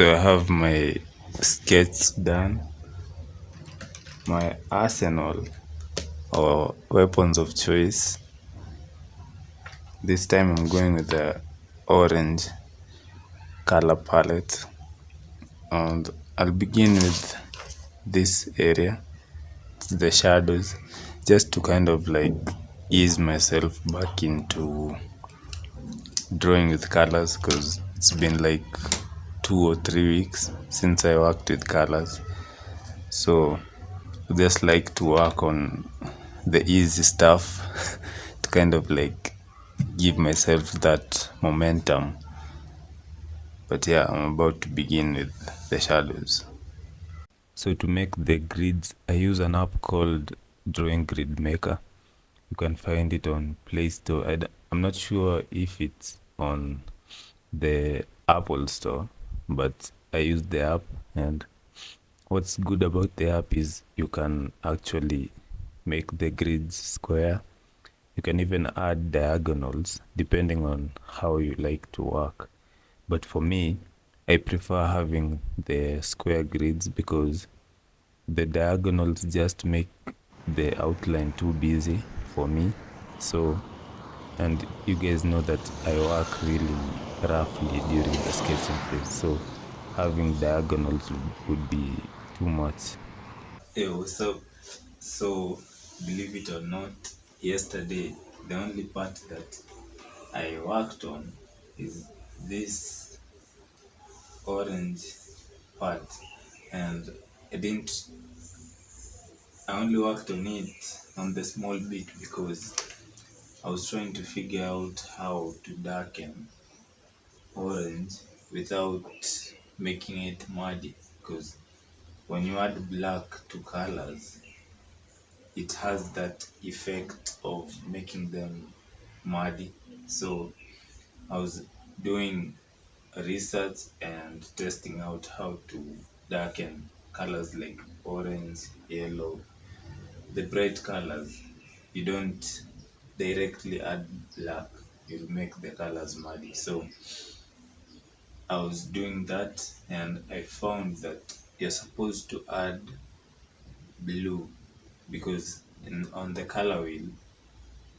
So I have my sketch done, my arsenal or weapons of choice. This time I'm going with the orange color palette, and I'll begin with this area, the shadows, just to kind of like ease myself back into drawing with colors because it's been like 2 or 3 weeks since I worked with colors. So I just like to work on the easy stuff to kind of like give myself that momentum. But yeah, I'm about to begin with the shadows. So to make the grids, I use an app called Drawing Grid Maker. You can find it on Play Store. I'm not sure if it's on the Apple Store, but I use the app, and what's good about the app is you can actually make the grids square. You can even add diagonals depending on how you like to work. But for me, I prefer having the square grids because the diagonals just make the outline too busy for me. So, and you guys know that I work really roughly during the sketching phase. So, having diagonals would be too much. Hey, what's up? So, believe it or not, yesterday the only part that I worked on is this orange part, and I didn't. I only worked on it on the small bit because I was trying to figure out how to darken orange without making it muddy. Because when you add black to colors, it has that effect of making them muddy. So I was doing research and testing out how to darken colors like orange, yellow, the bright colors. You don't directly add black, you'll make the colors muddy. So I was doing that and I found that you're supposed to add blue because on the color wheel,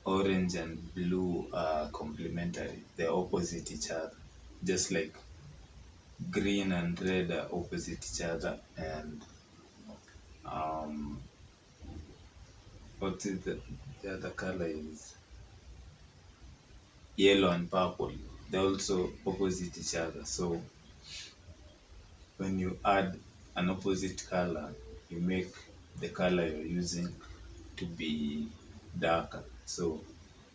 orange and blue are complementary, they're opposite each other, just like green and red are opposite each other, and um what is the other color is yellow and purple, they're also opposite each other. So when you add an opposite color, you make the color you're using to be darker. So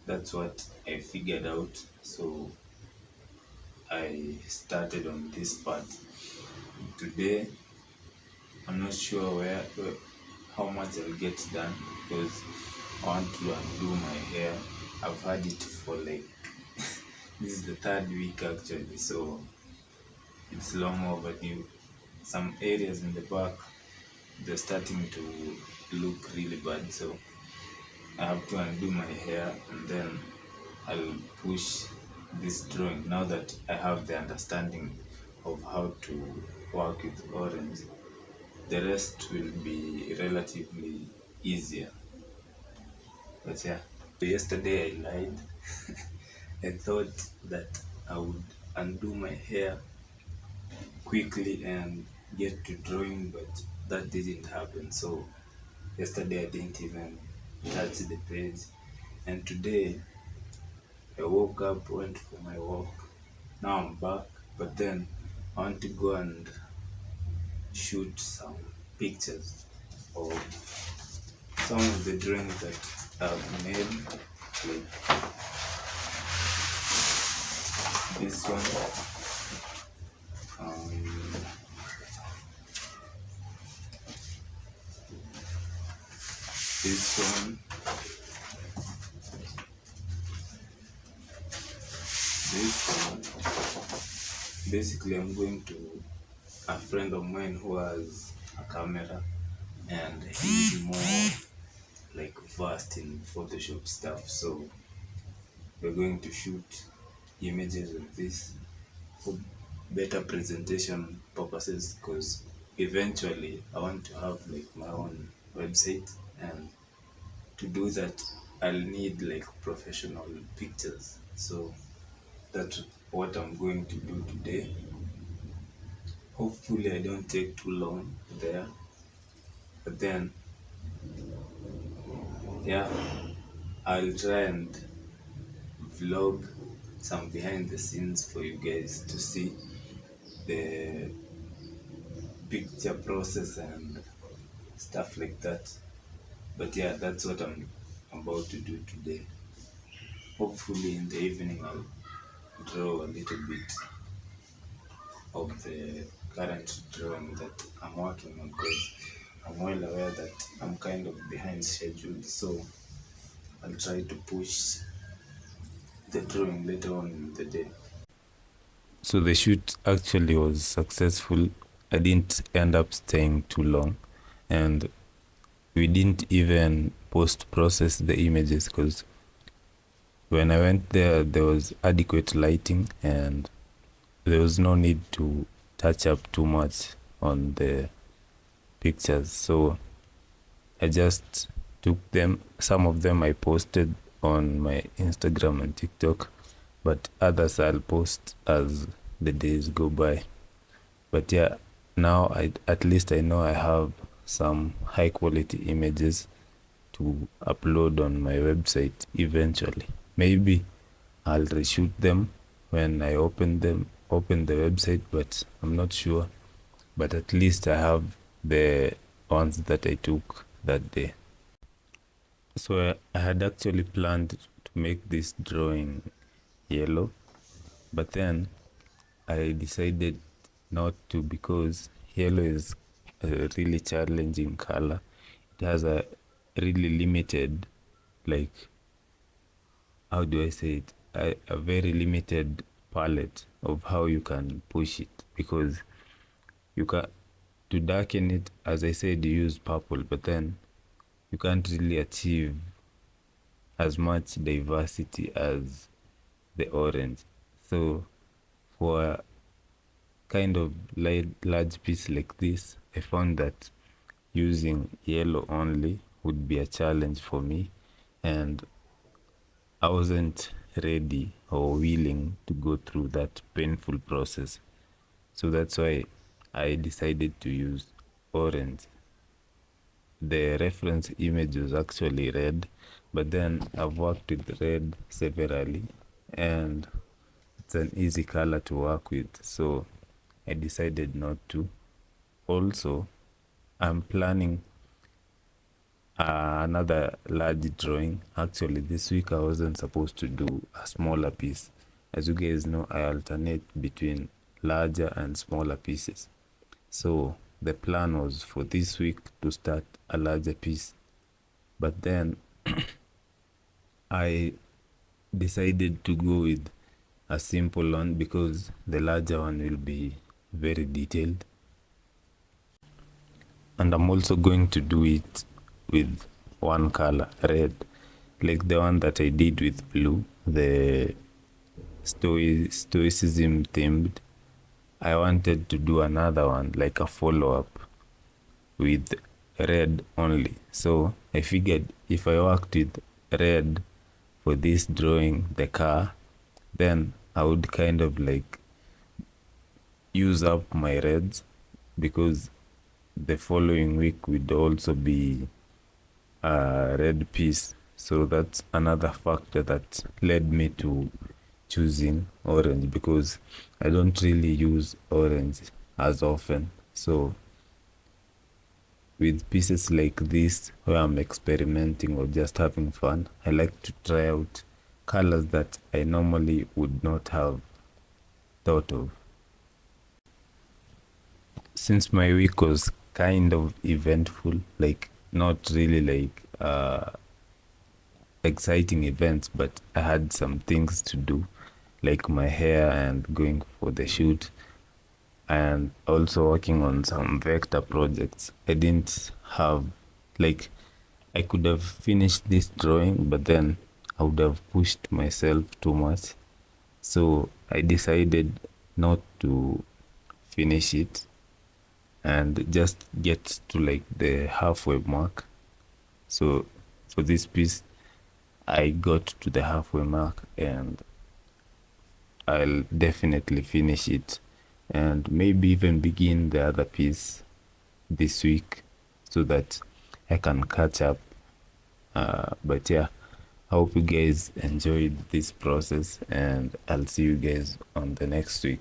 that's what I figured out. So I started on this part. Today I'm not sure where how much I'll get done because I want to undo my hair. I've had it for like this is the third week actually, so it's long overdue. Some areas in the back they're starting to look really bad, so I have to undo my hair and then I'll push this drawing now that I have the understanding of how to work with orange. The rest will be relatively easier. But yeah, yesterday I lied. I thought that I would undo my hair quickly and get to drawing, but that didn't happen. So yesterday I didn't even touch the page. And today I woke up, went for my walk. Now I'm back, but then I want to go and shoot some pictures of some of the drawings that I've made, like this one, um, this one, this one. Basically, I'm going to a friend of mine who has a camera and he's more like versed in Photoshop stuff. So we're going to shoot images of this. better presentation purposes, because eventually I want to have like my own website, and to do that I'll need like professional pictures. So that's what I'm going to do today. Hopefully I don't take too long there, but then yeah, I'll try and vlog some behind the scenes for you guys to see the picture process and stuff like that. But yeah, that's what I'm about to do today. Hopefully in the evening I'll draw a little bit of the current drawing that I'm working on, because I'm well aware that I'm kind of behind schedule. So I'll try to push the drawing later on in the day. So the shoot actually was successful. I didn't end up staying too long, and we didn't even post process the images, because when I went there, there was adequate lighting and there was no need to touch up too much on the pictures. So I just took them. Some of them I posted on my Instagram and TikTok, but others I'll post as the days go by. But yeah, now at least I know I have some high quality images to upload on my website eventually. Maybe I'll reshoot them when I open the website, but I'm not sure. But at least I have the ones that I took that day. So I had actually planned to make this drawing yellow, but then I decided not to, because yellow is a really challenging color. It has a really limited, like, how do I say it? A very limited palette of how you can push it, because you can, to darken it, as I said, you use purple, but then you can't really achieve as much diversity as the orange. So for a kind of large piece like this, I found that using yellow only would be a challenge for me, and I wasn't ready or willing to go through that painful process. So that's why I decided to use orange. The reference image was actually red, but then I've worked with red severally, and it's an easy color to work with. So I decided not to. Also, I'm planning another large drawing. Actually, this week I wasn't supposed to do a smaller piece. As you guys know, I alternate between larger and smaller pieces. So the plan was for this week to start a larger piece, but then I decided to go with a simple one, because the larger one will be very detailed, and I'm also going to do it with one color, red, like the one that I did with blue, the stoicism themed. I wanted to do another one, like a follow-up with red only. So I figured if I worked with red for this drawing, the car, then I would kind of like use up my reds, because the following week would also be a red piece. So that's another factor that led me to choosing orange, because I don't really use orange as often. So with pieces like this, where I'm experimenting or just having fun, I like to try out colors that I normally would not have thought of. Since my week was kind of eventful, like not really like exciting events, but I had some things to do, like my hair and going for the shoot, and also working on some vector projects. I didn't have, like, I could have finished this drawing, but then I would have pushed myself too much. So I decided not to finish it and just get to like the halfway mark. So for this piece, I got to the halfway mark and I'll definitely finish it and maybe even begin the other piece this week so that I can catch up. But yeah, I hope you guys enjoyed this process and I'll see you guys on the next week.